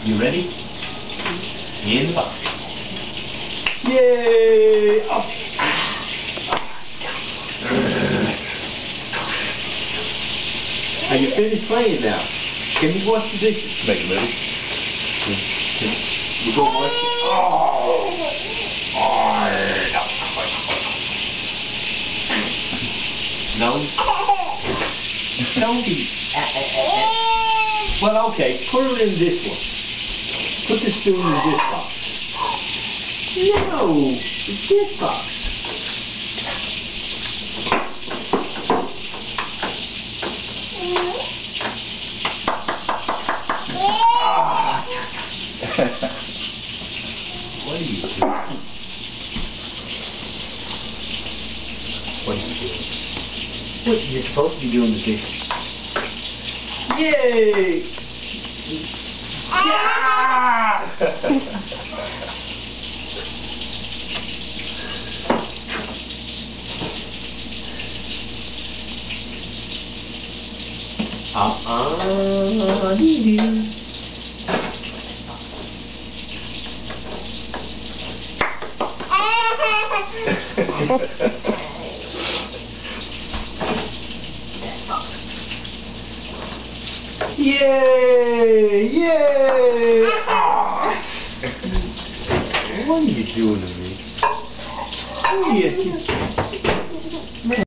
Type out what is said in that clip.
You ready? In the box. Yay! Up. Are you finished playing now? Can you wash the dishes? Make a movie. You go wash it. No. Don't be. Well, okay. Put her in this one. Put the spoon in this box. No, this box. What are you doing? What are you doing? What, you're supposed to be doing the dishes. Yay! Yeah! Yay! Yay! What are you doing to me? Oh, yes.